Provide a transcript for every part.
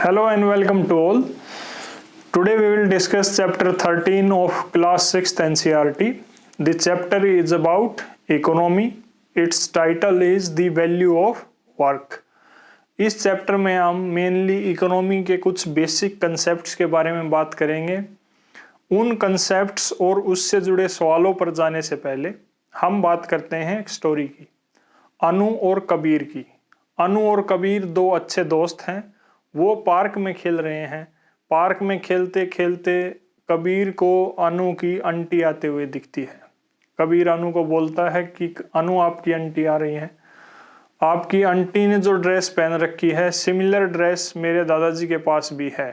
Hello and welcome to all. Today we will discuss chapter 13 of class 6th NCERT. The chapter is about economy. Its title is The Value of Work. इस chapter में हम mainly economy के कुछ basic concepts के बारे में बात करेंगे। उन कंसेप्ट्स और उससे जुड़े सवालों पर जाने से पहले हम बात करते हैं एक स्टोरी की, अनु और कबीर की। अनु और कबीर दो अच्छे दोस्त हैं। वो पार्क में खेल रहे हैं। पार्क में खेलते खेलते कबीर को अनु की आंटी आते हुए दिखती है। कबीर अनु को बोलता है कि अनु, आपकी आंटी आ रही है। आपकी आंटी ने जो ड्रेस पहन रखी है, सिमिलर ड्रेस मेरे दादाजी के पास भी है।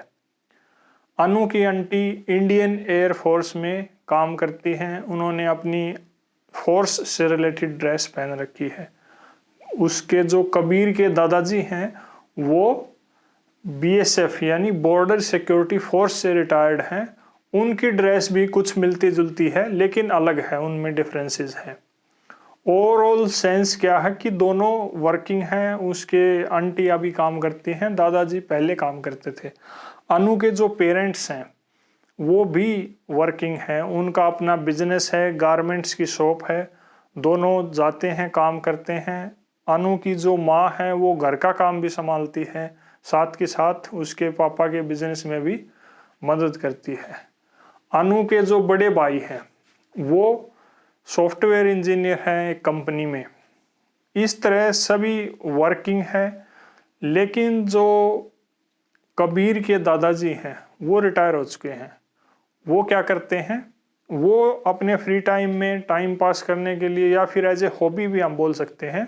अनु की आंटी इंडियन एयर फोर्स में काम करती हैं। उन्होंने अपनी फोर्स से रिलेटेड ड्रेस पहन रखी है। उसके जो कबीर के दादाजी हैं वो बीएसएफ यानी बॉर्डर सिक्योरिटी फोर्स से रिटायर्ड हैं। उनकी ड्रेस भी कुछ मिलती जुलती है लेकिन अलग है, उनमें डिफरेंसेस हैं। ओवरऑल सेंस क्या है कि दोनों वर्किंग हैं। उसके आंटी अभी काम करती हैं, दादाजी पहले काम करते थे। अनु के जो पेरेंट्स हैं वो भी वर्किंग हैं। उनका अपना बिजनेस है, गारमेंट्स की शॉप है। दोनों जाते हैं, काम करते हैं। अनु की जो माँ है वो घर का काम भी संभालती है, साथ के साथ उसके पापा के बिजनेस में भी मदद करती है। अनु के जो बड़े भाई हैं वो सॉफ्टवेयर इंजीनियर हैं एक कंपनी में। इस तरह सभी वर्किंग है। लेकिन जो कबीर के दादाजी हैं वो रिटायर हो चुके हैं। वो क्या करते हैं, वो अपने फ्री टाइम में टाइम पास करने के लिए या फिर एज ए हॉबी भी हम बोल सकते हैं,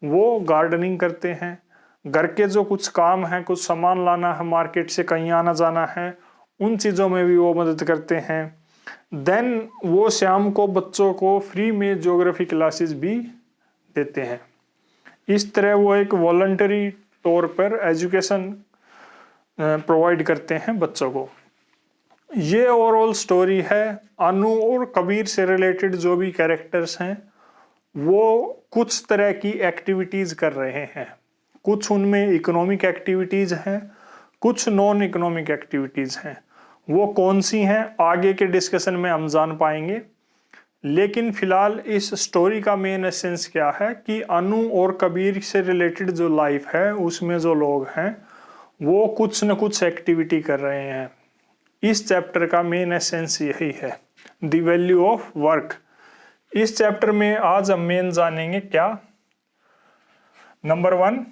वो गार्डनिंग करते हैं। घर के जो कुछ काम है, कुछ सामान लाना है, मार्केट से कहीं आना जाना है, उन चीज़ों में भी वो मदद करते हैं। देन वो शाम को बच्चों को फ्री में ज्योग्राफी क्लासेस भी देते हैं। इस तरह वो एक वॉलंटरी तौर पर एजुकेशन प्रोवाइड करते हैं बच्चों को। ये ओवरऑल स्टोरी है। अनु और कबीर से रिलेटेड जो भी कैरेक्टर्स हैं वो कुछ तरह की एक्टिविटीज़ कर रहे हैं। कुछ उनमें इकोनॉमिक एक्टिविटीज़ हैं, कुछ नॉन इकोनॉमिक एक्टिविटीज़ हैं। वो कौन सी हैं आगे के डिस्कशन में हम जान पाएंगे। लेकिन फिलहाल इस स्टोरी का मेन एसेंस क्या है कि अनु और कबीर से रिलेटेड जो लाइफ है उसमें जो लोग हैं वो कुछ न कुछ एक्टिविटी कर रहे हैं। इस चैप्टर का मेन एसेंस यही है, द वैल्यू ऑफ वर्क। इस चैप्टर में आज हम मेन जानेंगे क्या। नंबर 1,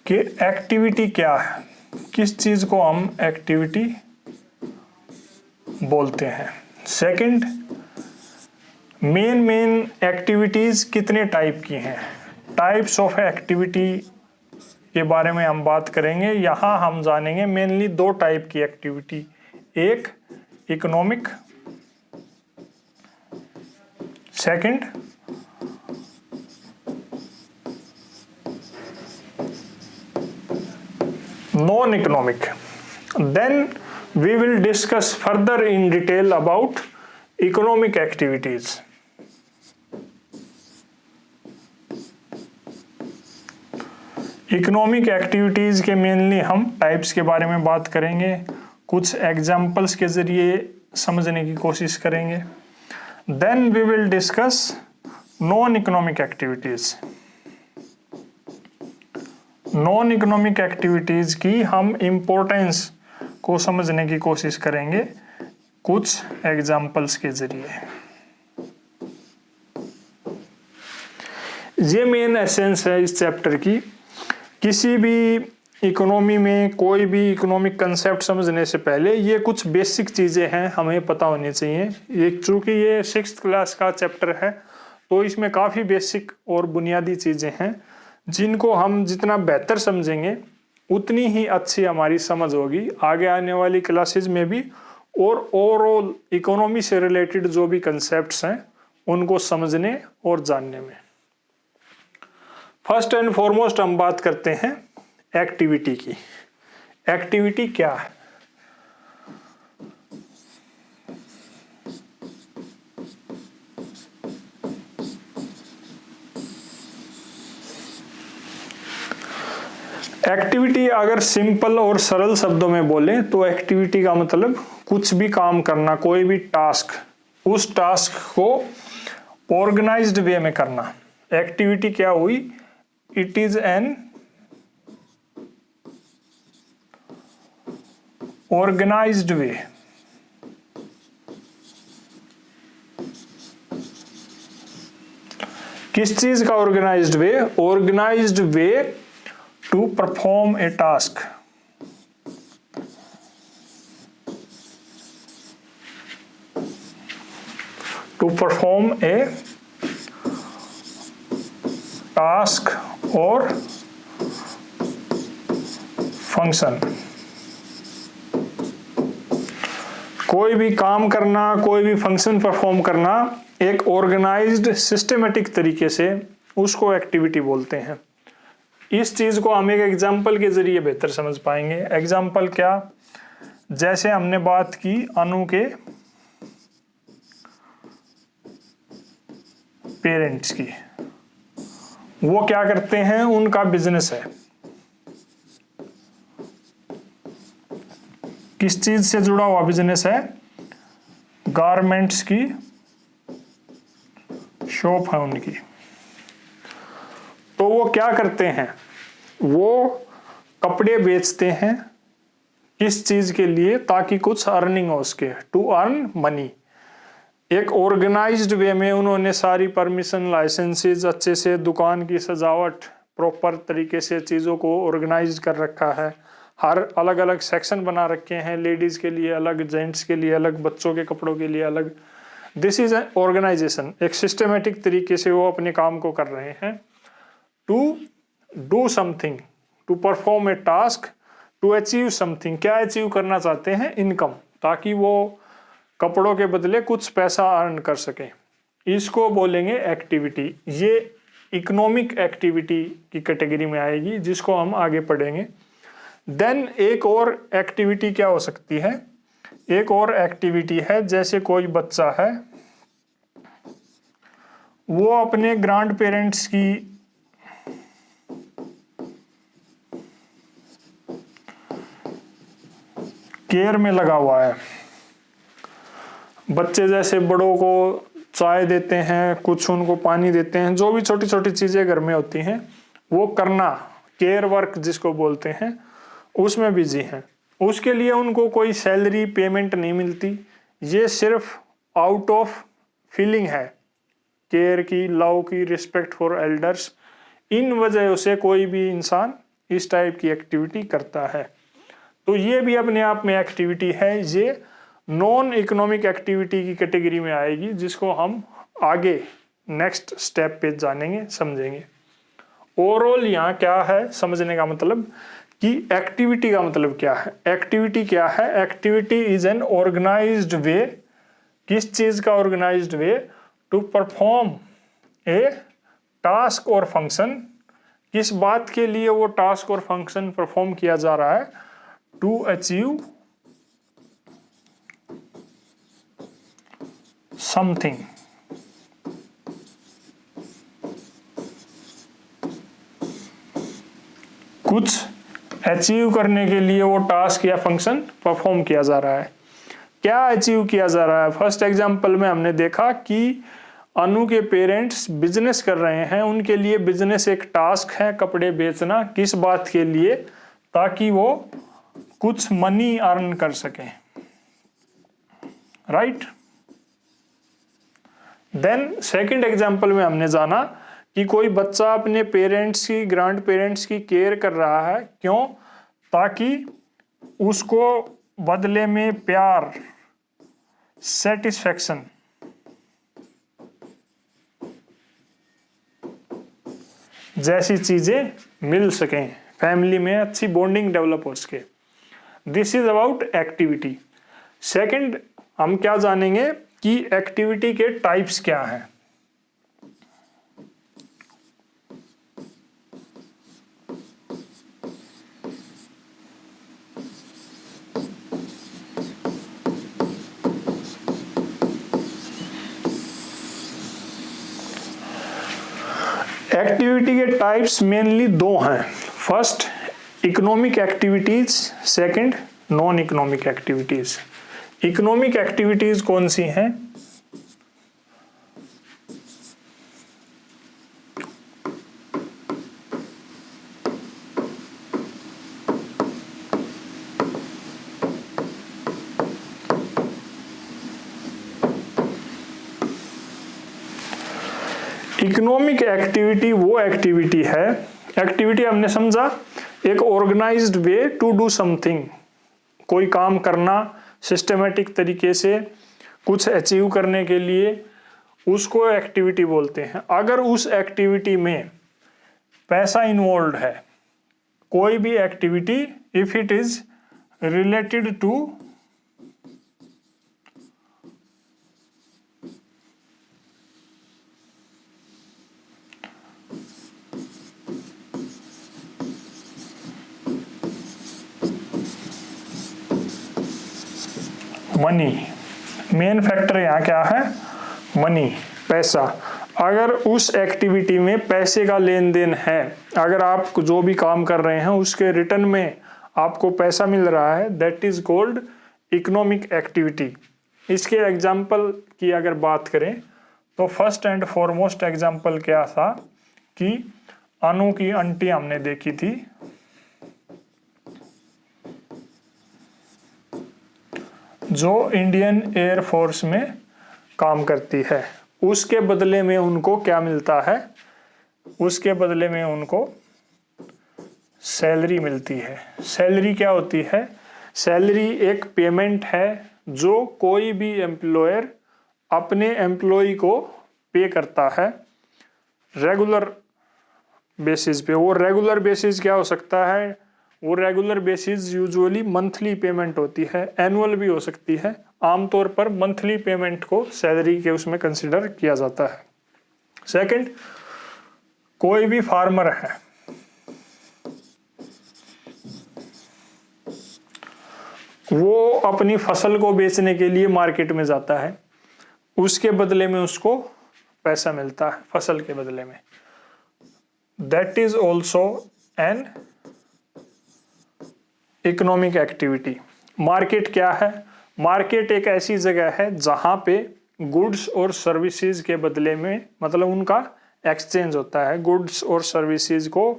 कि एक्टिविटी क्या है, किस चीज को हम एक्टिविटी बोलते हैं। सेकंड, मेन एक्टिविटीज कितने टाइप की हैं, टाइप्स ऑफ एक्टिविटी के बारे में हम बात करेंगे। यहाँ हम जानेंगे मेनली 2 टाइप की एक्टिविटी, एक economic, second non economic. Then we will discuss further in detail about economic activities. Economic activities के मेनली हम टाइप्स के बारे में बात करेंगे, कुछ एग्जाम्पल्स के जरिए समझने की कोशिश करेंगे। Then we will discuss non economic activities. Non economic activities की हम इम्पोर्टेंस को समझने की कोशिश करेंगे कुछ एग्जाम्पल्स के जरिए। ये मेन एसेंस है इस चैप्टर की। किसी भी इकोनॉमी में कोई भी इकोनॉमिक कंसेप्ट समझने से पहले ये कुछ बेसिक चीज़ें हैं हमें पता होनी चाहिए। ये चूँकि ये 6th क्लास का चैप्टर है तो इसमें काफ़ी बेसिक और बुनियादी चीज़ें हैं जिनको हम जितना बेहतर समझेंगे उतनी ही अच्छी हमारी समझ होगी आगे आने वाली क्लासेस में भी, और ओवरऑल इकोनॉमी से रिलेटेड जो भी कंसेप्ट्स हैं उनको समझने और जानने में। फर्स्ट एंड फॉरमोस्ट हम बात करते हैं एक्टिविटी की। एक्टिविटी क्या है? एक्टिविटी अगर सिंपल और सरल शब्दों में बोले तो एक्टिविटी का मतलब कुछ भी काम करना, कोई भी टास्क, उस टास्क को ऑर्गेनाइज्ड वे में करना। एक्टिविटी क्या हुई? It is an organised way. किस चीज का organised way? Organised way to perform a task. To perform a task और फंक्शन। कोई भी काम करना, कोई भी फंक्शन परफॉर्म करना एक ऑर्गेनाइज्ड सिस्टमेटिक तरीके से, उसको एक्टिविटी बोलते हैं। इस चीज को हम एक एग्जाम्पल के जरिए बेहतर समझ पाएंगे। एग्जाम्पल क्या? जैसे हमने बात की अनु के पेरेंट्स की, वो क्या करते हैं? उनका बिजनेस है। किस चीज से जुड़ा हुआ बिजनेस है? गारमेंट्स की शॉप है उनकी। तो वो क्या करते हैं? वो कपड़े बेचते हैं। किस चीज के लिए? ताकि कुछ अर्निंग हो उसके, टू अर्न मनी। एक ऑर्गेनाइज्ड वे में उन्होंने सारी परमिशन, लाइसेंसेस, अच्छे से दुकान की सजावट, प्रॉपर तरीके से चीज़ों को ऑर्गेनाइज कर रखा है। हर अलग अलग सेक्शन बना रखे हैं, लेडीज़ के लिए अलग, जेंट्स के लिए अलग, बच्चों के कपड़ों के लिए अलग। This is an organization. एक सिस्टमेटिक तरीके से वो अपने काम को कर रहे हैं। To do something, to perform a task, to achieve something. क्या अचीव करना चाहते हैं? इनकम, ताकि वो कपड़ों के बदले कुछ पैसा अर्न कर सकें। इसको बोलेंगे एक्टिविटी। ये इकोनॉमिक एक्टिविटी की कैटेगरी में आएगी, जिसको हम आगे पढ़ेंगे। देन एक और एक्टिविटी क्या हो सकती है? एक और एक्टिविटी है, जैसे कोई बच्चा है, वो अपने ग्रैंड पेरेंट्स की केयर में लगा हुआ है। बच्चे जैसे बड़ों को चाय देते हैं, कुछ उनको पानी देते हैं, जो भी छोटी छोटी चीजें घर में होती हैं वो करना, केयर वर्क जिसको बोलते हैं, उसमें बिजी हैं। उसके लिए उनको कोई सैलरी पेमेंट नहीं मिलती। ये सिर्फ आउट ऑफ फीलिंग है, केयर की, लव की, रिस्पेक्ट फॉर एल्डर्स। इन वजह से कोई भी इंसान इस टाइप की एक्टिविटी करता है। तो ये भी अपने आप में एक्टिविटी है। ये नॉन इकोनॉमिक एक्टिविटी की कैटेगरी में आएगी, जिसको हम आगे नेक्स्ट स्टेप पे जानेंगे, समझेंगे। ओवरऑल यहाँ क्या है समझने का मतलब कि एक्टिविटी का मतलब क्या है। एक्टिविटी क्या है? Activity is an organised way. किस चीज का organised way? To perform a task और फंक्शन। किस बात के लिए वो टास्क और फंक्शन परफॉर्म किया जा रहा है? To achieve something. कुछ अचीव करने के लिए वो टास्क या फंक्शन परफॉर्म किया जा रहा है। क्या अचीव किया जा रहा है? फर्स्ट एग्जांपल में हमने देखा कि अनु के पेरेंट्स बिजनेस कर रहे हैं। उनके लिए बिजनेस एक टास्क है, कपड़े बेचना। किस बात के लिए? ताकि वो कुछ मनी अर्न कर सकें, राइट। देन सेकंड एग्जांपल में हमने जाना कि कोई बच्चा अपने पेरेंट्स की, ग्रैंड पेरेंट्स की केयर कर रहा है। क्यों? ताकि उसको बदले में प्यार, सेटिस्फैक्शन, जैसी चीजें मिल सकें, फैमिली में अच्छी बॉन्डिंग डेवलप हो सके। This is about activity. Second हम क्या जानेंगे कि एक्टिविटी के टाइप्स क्या हैं। एक्टिविटी के टाइप्स मेनली दो हैं। First economic activities, second non economic activities. Economic activities कौन सी हैं? इकोनॉमिक एक्टिविटी वो एक्टिविटी है, एक्टिविटी हमने समझा एक organized way to do something, कोई काम करना सिस्टमेटिक तरीके से कुछ अचीव करने के लिए, उसको एक्टिविटी बोलते हैं। अगर उस एक्टिविटी में पैसा इन्वॉल्व है, कोई भी activity, if it is related to money, main factor यहाँ क्या है? मनी, पैसा। अगर उस एक्टिविटी में पैसे का लेन देन है, अगर आप जो भी काम कर रहे हैं उसके रिटर्न में आपको पैसा मिल रहा है, that is called economic activity. इसके एग्जाम्पल की अगर बात करें तो फर्स्ट एंड फॉरमोस्ट एग्जाम्पल क्या था कि अनु की आंटी हमने देखी थी, जो इंडियन एयर फोर्स में काम करती है। उसके बदले में उनको क्या मिलता है? उसके बदले में उनको सैलरी मिलती है। सैलरी क्या होती है? सैलरी एक पेमेंट है जो कोई भी एम्प्लॉयर अपने एम्प्लॉय को पे करता है रेगुलर बेसिस पे। वो रेगुलर बेसिस क्या हो सकता है? वो regular basis usually monthly payment होती है, एनुअल भी हो सकती है। आमतौर पर मंथली पेमेंट को सैलरी के उसमें कंसिडर किया जाता है। सेकंड, कोई भी फार्मर है, वो अपनी फसल को बेचने के लिए मार्केट में जाता है, उसके बदले में उसको पैसा मिलता है फसल के बदले में। That is also an economic activity. Market क्या है? मार्केट एक ऐसी जगह है जहां पे गुड्स और सर्विसेज के बदले में, मतलब उनका एक्सचेंज होता है, गुड्स और सर्विसेज को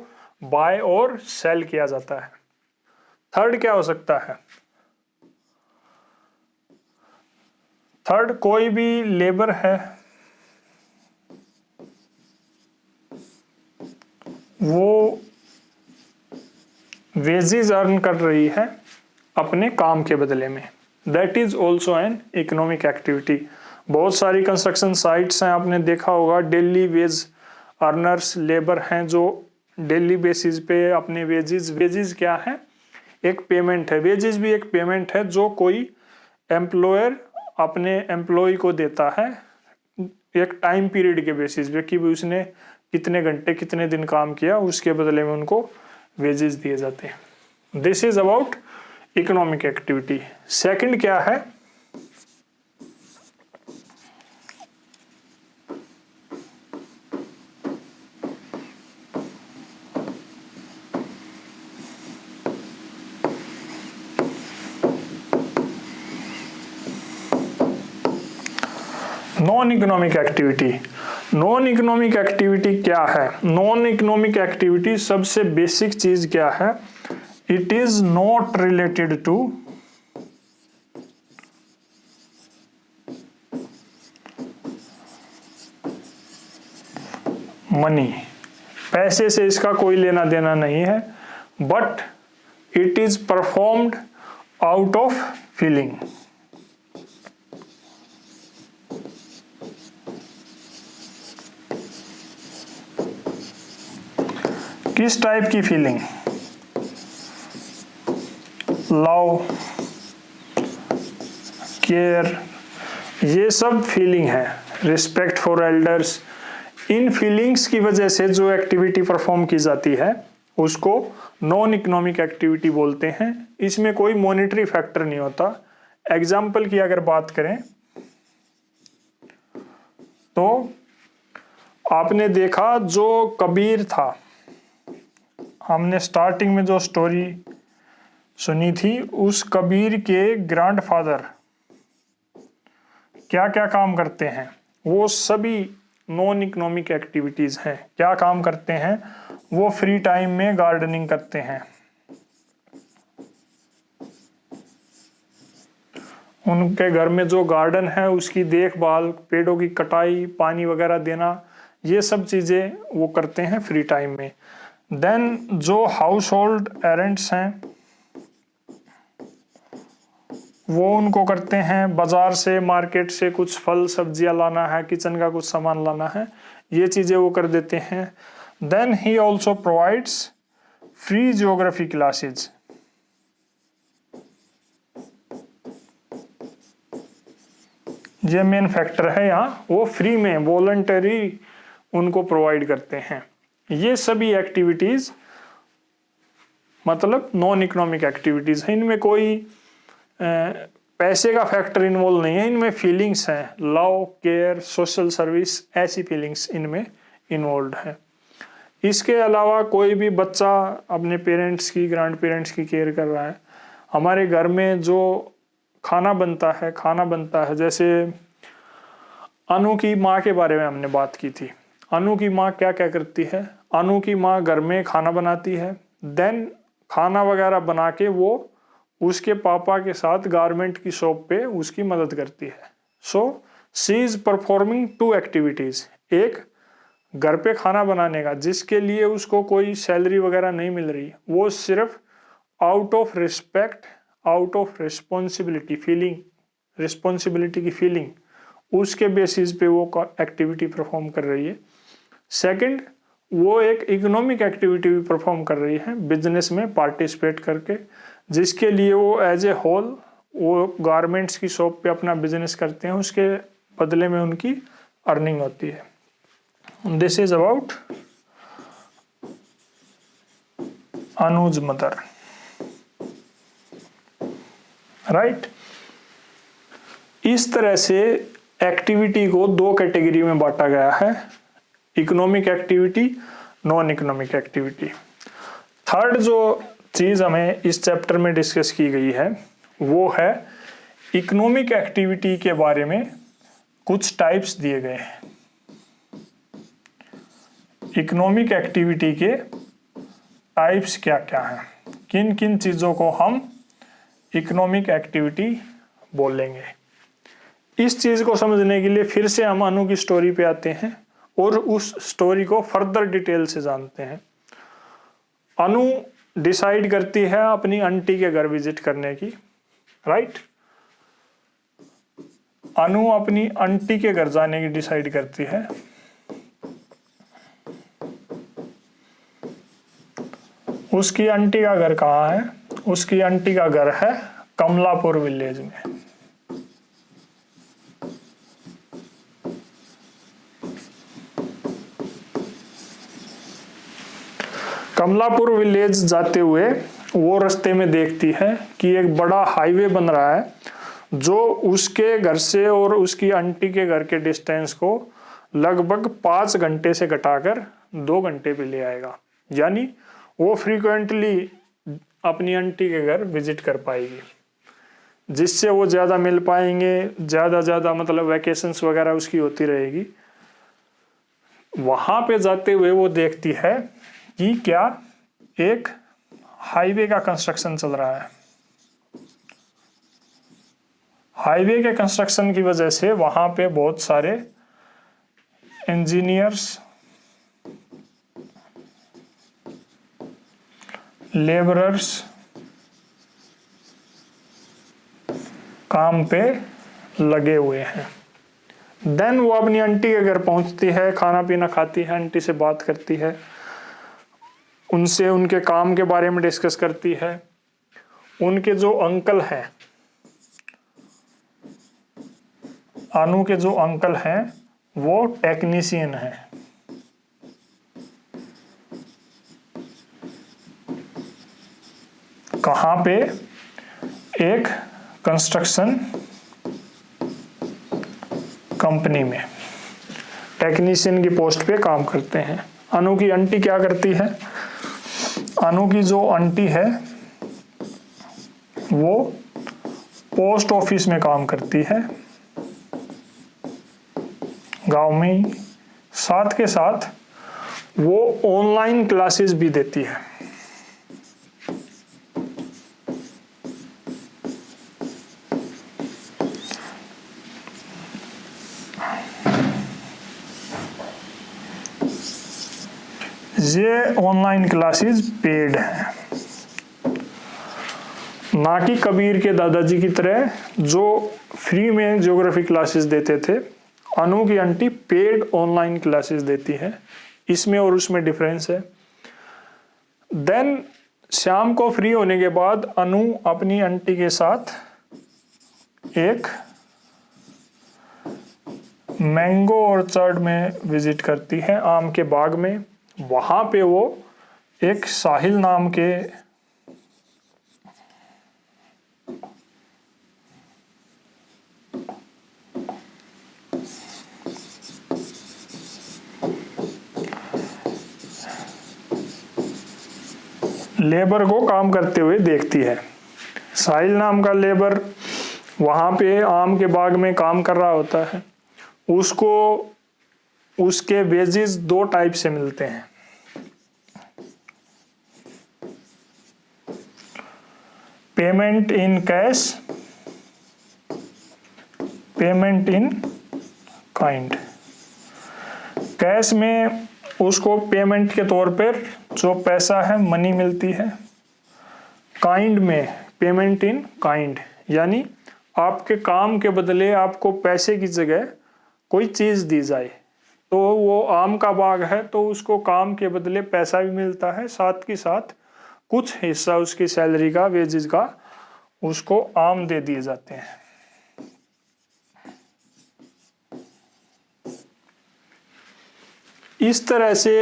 बाय और सेल किया जाता है। थर्ड क्या हो सकता है? थर्ड, कोई भी लेबर है, वो वेजेस अर्न कर रही है अपने काम के बदले में। That is also an economic activity. बहुत सारी कंस्ट्रक्शन साइट्स हैं, आपने देखा होगा, डेली वेज अर्नर्स लेबर हैं जो डेली बेसिस पे अपने वेजेस क्या है? एक पेमेंट है। वेजेस भी एक पेमेंट है जो कोई एम्प्लॉयर अपने एम्प्लॉय को देता है एक टाइम पीरियड के बेसिस पे कि उसने कितने घंटे कितने दिन काम किया, उसके बदले में उनको वेजेस दिए जाते हैं। This is about economic activity. Second क्या है? Non economic activity. Non economic activity क्या है? नॉन इकोनॉमिक एक्टिविटी सबसे बेसिक चीज क्या है? It is not related to money. पैसे से इसका कोई लेना देना नहीं है, but it is performed out of feeling. किस टाइप की फीलिंग? लव, केयर, ये सब फीलिंग है। Respect for elders. इन फीलिंग्स की वजह से जो एक्टिविटी परफॉर्म की जाती है उसको नॉन इकोनॉमिक एक्टिविटी बोलते हैं। इसमें कोई मॉनेटरी फैक्टर नहीं होता। एग्जाम्पल की अगर बात करें तो आपने देखा जो कबीर था, हमने स्टार्टिंग में जो स्टोरी सुनी थी, उस कबीर के ग्रैंडफादर क्या क्या काम करते हैं, वो सभी नॉन इकोनॉमिक एक्टिविटीज हैं। क्या काम करते हैं? वो फ्री टाइम में गार्डनिंग करते हैं। उनके घर में जो गार्डन है उसकी देखभाल, पेड़ों की कटाई, पानी वगैरह देना, ये सब चीजें वो करते हैं फ्री टाइम में। देन जो हाउस होल्ड एरेंट्स हैं वो उनको करते हैं बाजार से, मार्केट से कुछ फल सब्जियां लाना है, किचन का कुछ सामान लाना है, ये चीजें वो कर देते हैं। Then he also provides free geography classes. ये मेन फैक्टर है यहाँ, वो फ्री में वॉलंटरी उनको प्रोवाइड करते हैं। ये सभी एक्टिविटीज मतलब नॉन इकोनॉमिक एक्टिविटीज है। इनमें कोई पैसे का फैक्टर इन्वॉल्व नहीं है, इनमें फीलिंग्स हैं, लव, केयर, सोशल सर्विस, ऐसी फीलिंग्स इनमें इन्वॉल्व है। इसके अलावा कोई भी बच्चा अपने पेरेंट्स की, ग्रैंड पेरेंट्स की केयर कर रहा है। हमारे घर में जो खाना बनता है, जैसे अनु की माँ के बारे में हमने बात की थी। अनु की माँ क्या क्या करती है? अनु की माँ घर में खाना बनाती है, देन खाना वगैरह बना के वो उसके पापा के साथ गारमेंट की शॉप पे उसकी मदद करती है। So she is performing 2 activities. एक घर पे खाना बनाने का, जिसके लिए उसको कोई सैलरी वगैरह नहीं मिल रही, वो सिर्फ out of respect, out of responsibility की फीलिंग, उसके बेसिस पे वो एक्टिविटी परफॉर्म कर रही है। सेकंड, वो एक इकोनॉमिक एक्टिविटी भी परफॉर्म कर रही है बिजनेस में पार्टिसिपेट करके, जिसके लिए वो एज ए होल वो गारमेंट्स की शॉप पे अपना बिजनेस करते हैं, उसके बदले में उनकी अर्निंग होती है। This is about Anuj mother, right. इस तरह से एक्टिविटी को 2 कैटेगरी में बांटा गया है, economic activity, non economic activity. Third जो चीज हमें इस चैप्टर में डिस्कस की गई है वो है इकोनॉमिक एक्टिविटी के बारे में कुछ टाइप्स दिए गए हैं। इकोनॉमिक एक्टिविटी के टाइप्स क्या क्या हैं, किन किन चीजों को हम इकोनॉमिक एक्टिविटी बोलेंगे। इस चीज को समझने के लिए फिर से हम अनु की स्टोरी पे आते हैं और उस स्टोरी को फर्दर डिटेल से जानते हैं। अनु डिसाइड करती है अपनी आंटी के घर विजिट करने की, राइट। अनु अपनी आंटी के घर जाने की डिसाइड करती है। उसकी आंटी का घर कहाँ है? उसकी आंटी का घर है कमलापुर विलेज में। कमलापुर विलेज जाते हुए वो रास्ते में देखती है कि एक बड़ा हाईवे बन रहा है जो उसके घर से और उसकी आंटी के घर के डिस्टेंस को लगभग 5 घंटे से घटाकर 2 घंटे पे ले आएगा। यानी वो फ्रीक्वेंटली अपनी आंटी के घर विजिट कर पाएगी, जिससे वो ज़्यादा मिल पाएंगे, ज़्यादा मतलब वैकेशंस वगैरह उसकी होती रहेगी। वहाँ पे जाते हुए वो देखती है कि क्या एक हाईवे का कंस्ट्रक्शन चल रहा है। हाईवे के कंस्ट्रक्शन की वजह से वहाँ पे बहुत सारे इंजीनियर्स, लेबरर्स काम पे लगे हुए हैं। देन वो अपनी आंटी के घर पहुंचती है, खाना पीना खाती है, आंटी से बात करती है, उनसे उनके काम के बारे में डिस्कस करती है। उनके जो अंकल हैं, अनु के जो अंकल हैं वो टेक्नीशियन हैं। कहाँ पे? एक कंस्ट्रक्शन कंपनी में टेक्नीशियन की पोस्ट पे काम करते हैं। अनु की आंटी क्या करती है? अनु की जो आंटी है वो पोस्ट ऑफिस में काम करती है गांव में ही, साथ के साथ वो ऑनलाइन क्लासेस भी देती है। ये ऑनलाइन क्लासेस पेड हैं, ना कि कबीर के दादाजी की तरह जो फ्री में ज्योग्राफी क्लासेस देते थे। अनु की आंटी पेड ऑनलाइन क्लासेस देती है, इसमें और उसमें डिफरेंस है। देन शाम को फ्री होने के बाद अनु अपनी आंटी के साथ एक मैंगो ऑर्चर्ड में विजिट करती है, आम के बाग में। वहां पे वो एक साहिल नाम के लेबर को काम करते हुए देखती है। साहिल नाम का लेबर वहां पे आम के बाग में काम कर रहा होता है। उसको उसके वेजेस 2 टाइप से मिलते हैं। Payment in cash, payment in kind. Cash में उसको पेमेंट के तौर पर जो पैसा है मनी मिलती है। काइंड में पेमेंट इन काइंड, यानी आपके काम के बदले आपको पैसे की जगह कोई चीज दी जाए। तो वो आम का बाग है तो उसको काम के बदले पैसा भी मिलता है, साथ के साथ कुछ हिस्सा उसकी सैलरी का, वेजेस का उसको आम दे दिए जाते हैं। इस तरह से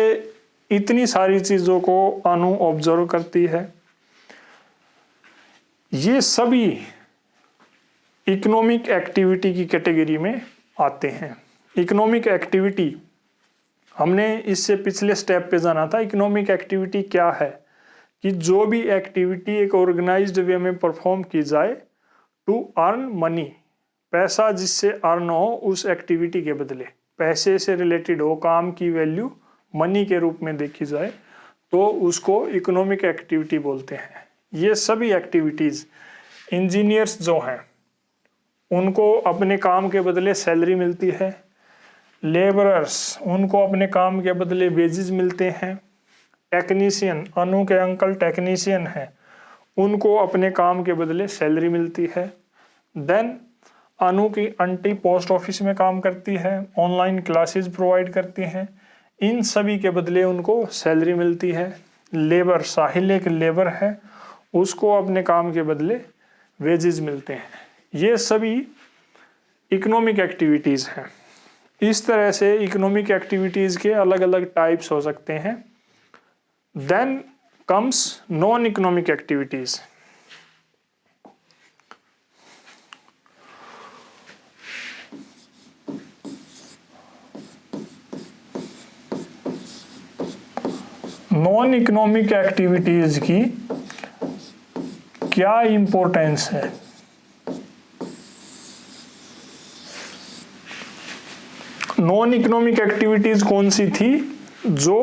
इतनी सारी चीजों को अनु ऑब्जर्व करती है। ये सभी इकोनॉमिक एक्टिविटी की कैटेगरी में आते हैं। इकोनॉमिक एक्टिविटी हमने इससे पिछले स्टेप पे जाना था। इकोनॉमिक एक्टिविटी क्या है कि जो भी एक्टिविटी एक ऑर्गेनाइज्ड वे में परफॉर्म की जाए टू अर्न मनी, पैसा जिससे अर्न हो उस एक्टिविटी के बदले, पैसे से रिलेटेड हो, काम की वैल्यू मनी के रूप में देखी जाए तो उसको इकोनॉमिक एक्टिविटी बोलते हैं। ये सभी एक्टिविटीज, इंजीनियर्स जो हैं उनको अपने काम के बदले सैलरी मिलती है। लेबरर्स, उनको अपने काम के बदले वेजेस मिलते हैं। टेक्नीशियन, अनु के अंकल टेक्नीशियन हैं, उनको अपने काम के बदले सैलरी मिलती है। देन अनु की आंटी पोस्ट ऑफिस में काम करती है, ऑनलाइन क्लासेस प्रोवाइड करती हैं, इन सभी के बदले उनको सैलरी मिलती है। लेबर, साहिल एक लेबर है, उसको अपने काम के बदले वेजेस मिलते हैं। ये सभी इकोनॉमिक एक्टिविटीज़ हैं। इस तरह से इकोनॉमिक एक्टिविटीज़ के अलग अलग टाइप्स हो सकते हैं। Then comes non economic activities. Non economic activities की क्या इंपॉर्टेंस है? नॉन इकोनॉमिक एक्टिविटीज कौन सी थी? जो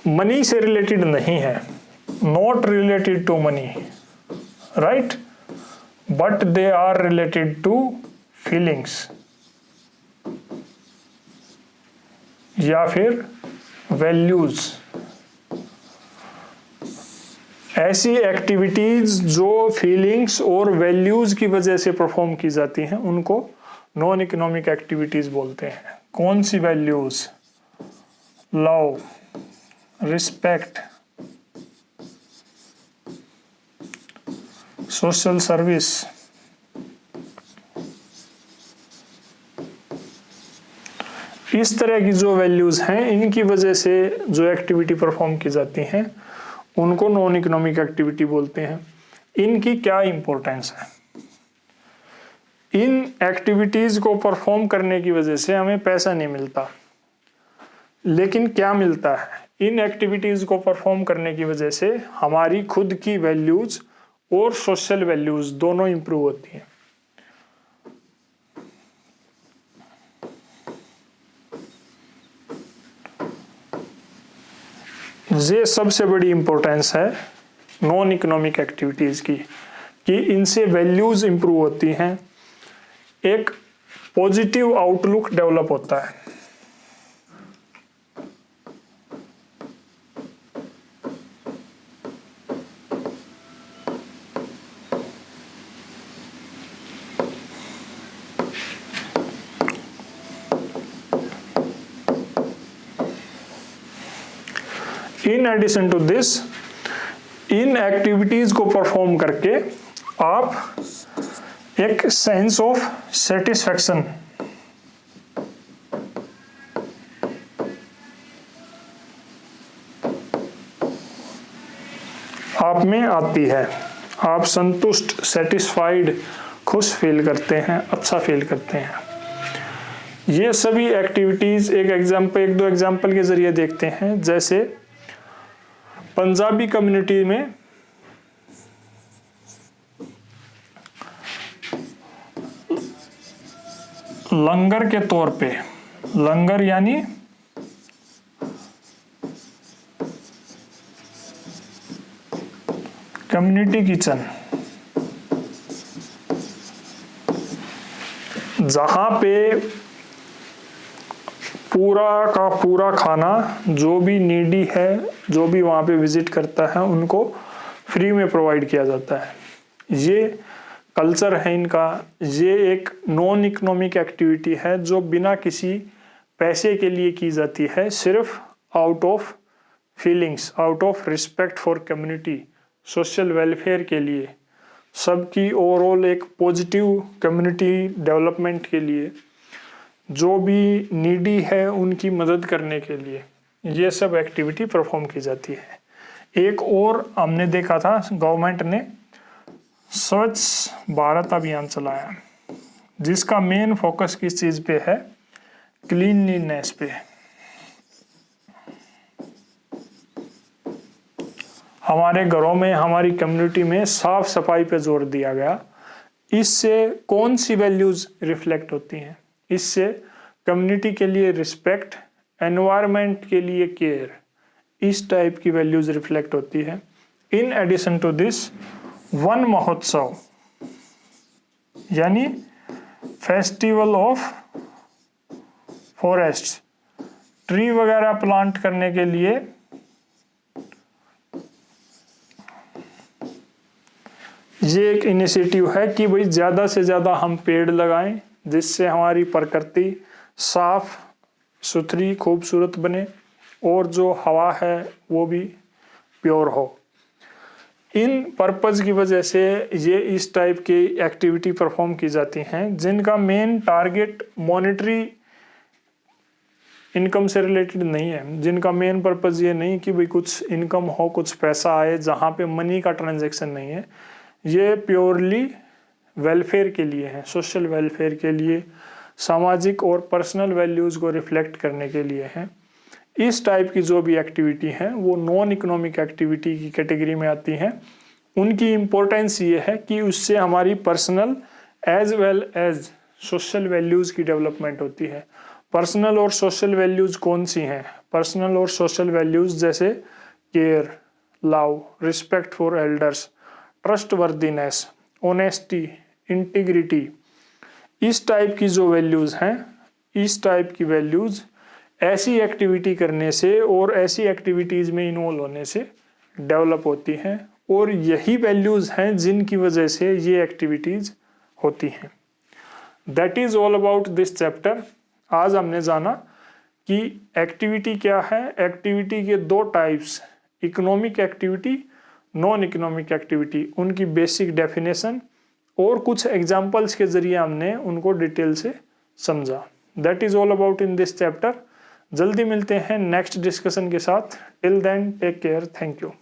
मनी से रिलेटेड नहीं है, not related to money, right, but they are related to feelings या फिर वैल्यूज। ऐसी एक्टिविटीज जो फीलिंग्स और वैल्यूज की वजह से परफॉर्म की जाती हैं उनको नॉन इकोनॉमिक एक्टिविटीज बोलते हैं। कौन सी values? Love, respect, social service, इस तरह की जो वैल्यूज हैं इनकी वजह से जो एक्टिविटी परफॉर्म की जाती हैं उनको नॉन इकोनॉमिक एक्टिविटी बोलते हैं। इनकी क्या इंपॉर्टेंस है? इन एक्टिविटीज को परफॉर्म करने की वजह से हमें पैसा नहीं मिलता, लेकिन क्या मिलता है? इन एक्टिविटीज को परफॉर्म करने की वजह से हमारी खुद की वैल्यूज और सोशल वैल्यूज दोनों इंप्रूव होती हैं। ये सबसे बड़ी इंपॉर्टेंस है नॉन इकोनॉमिक एक्टिविटीज की कि इनसे वैल्यूज इंप्रूव होती हैं, एक पॉजिटिव आउटलुक डेवलप होता है। इन एडिशन टू दिस, इन एक्टिविटीज को परफॉर्म करके आप एक सेंस ऑफ सेटिस्फैक्शन आप में आती है। आप संतुष्ट, सेटिस्फाइड, खुश फील करते हैं, अच्छा फील करते हैं। ये सभी एक्टिविटीज एक दो एग्जाम्पल के जरिए देखते हैं। जैसे पंजाबी कम्युनिटी में लंगर के तौर पे, लंगर यानी कम्युनिटी किचन, जहां पे पूरा का पूरा खाना जो भी नीडी है, जो भी वहाँ पे विजिट करता है, उनको फ्री में प्रोवाइड किया जाता है। ये कल्चर है इनका। ये एक नॉन इकोनॉमिक एक्टिविटी है जो बिना किसी पैसे के लिए की जाती है, सिर्फ out of feelings, out of respect for community, social welfare के लिए, सबकी ओवरऑल एक पॉजिटिव कम्युनिटी डेवलपमेंट के लिए, जो भी नीडी है उनकी मदद करने के लिए ये सब एक्टिविटी परफॉर्म की जाती है। एक और हमने देखा था, गवर्नमेंट ने स्वच्छ भारत अभियान चलाया जिसका मेन फोकस किस चीज़ पे है? क्लीनलीनेस पे। हमारे घरों में, हमारी कम्युनिटी में साफ सफाई पे जोर दिया गया। इससे कौन सी वैल्यूज रिफ्लेक्ट होती हैं? इससे कम्युनिटी के लिए रिस्पेक्ट, एनवायरनमेंट के लिए केयर, इस टाइप की वैल्यूज रिफ्लेक्ट होती है। इन एडिशन टू दिस, वन महोत्सव यानी फेस्टिवल ऑफ फॉरेस्ट, ट्री वगैरह प्लांट करने के लिए ये एक इनिशिएटिव है कि भाई ज़्यादा से ज़्यादा हम पेड़ लगाएं, जिससे हमारी प्रकृति साफ सुथरी खूबसूरत बने और जो हवा है वो भी प्योर हो। इन पर्पज़ की वजह से ये इस टाइप की एक्टिविटी परफॉर्म की जाती हैं जिनका मेन टारगेट मॉनेटरी इनकम से रिलेटेड नहीं है, जिनका मेन पर्पज़ ये नहीं कि भाई कुछ इनकम हो, कुछ पैसा आए, जहाँ पे मनी का ट्रांजैक्शन नहीं है। ये प्योरली वेलफेयर के लिए है, सोशल वेलफेयर के लिए, सामाजिक और पर्सनल वैल्यूज़ को रिफ्लेक्ट करने के लिए है। इस टाइप की जो भी एक्टिविटी हैं वो नॉन इकोनॉमिक एक्टिविटी की कैटेगरी में आती हैं। उनकी इम्पोर्टेंस ये है कि उससे हमारी personal as well as social values की डेवलपमेंट होती है। पर्सनल और सोशल वैल्यूज़ कौन सी हैं? पर्सनल और सोशल वैल्यूज़ जैसे care, love, respect for elders, trustworthiness, honesty, integrity, इस टाइप की जो वैल्यूज़ हैं, इस टाइप की वैल्यूज़ ऐसी एक्टिविटी करने से और ऐसी एक्टिविटीज़ में इन्वॉल्व होने से डेवलप होती हैं, और यही वैल्यूज़ हैं जिनकी वजह से ये एक्टिविटीज़ होती हैं। That is all about this chapter. आज हमने जाना कि एक्टिविटी क्या है, एक्टिविटी के दो types, economic activity, non economic activity, उनकी बेसिक डेफिनेशन और कुछ एग्जाम्पल्स के जरिए हमने उनको डिटेल से समझा। That is all about in this chapter. जल्दी मिलते हैं नेक्स्ट डिस्कशन के साथ। Till then take care, thank you.